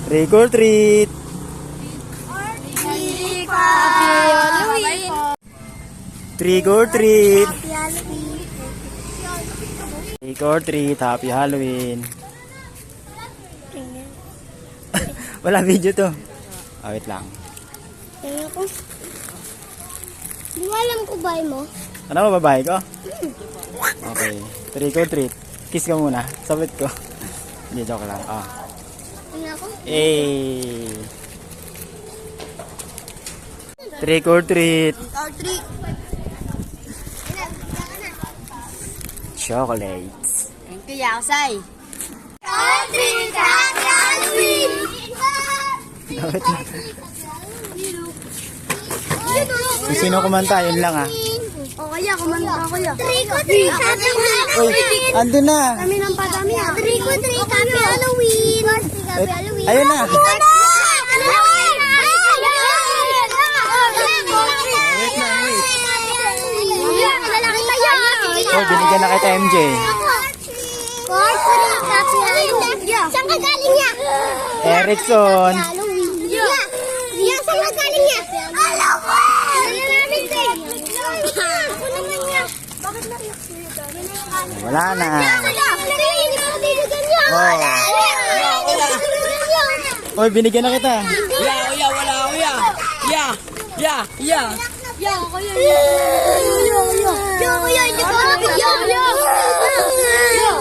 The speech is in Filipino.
Trick or treat. Trick or treat. Trick or treat. Happy Halloween. Wala video to. Wait lang. Tingnan ko. Di mo alam ko ba mo? Ano ba babae ko? Okay. Trick or treat. Kiss ka muna. Sabit ko. Hindi, joke lang. Tingnan ko. Trick or treat. Or treat. Chocolates. Thank you, Yakusay. Or treat. Happy Halloween! Kung sino kumanta, yun lang ah. O kaya, kumanta ako ya. Trick or treat. Happy Uy, Halloween! andun na. Kami ng padami ah. Trick or treat. Happy Halloween! Happy Halloween! Ayun na. Oh, binigyan na kita MJ. Saan ka galing niya? Erickson. Halloween. Saan ka galing niya? Halloween! Ako naman niya. Bakit nariyak siya ito? Wala na. Oh. Oy, binigyan na kita. Wala ako ya. Ya. Yo, kuya. Yo, kuya. Yo, kuya. Yo, kuya. Yo.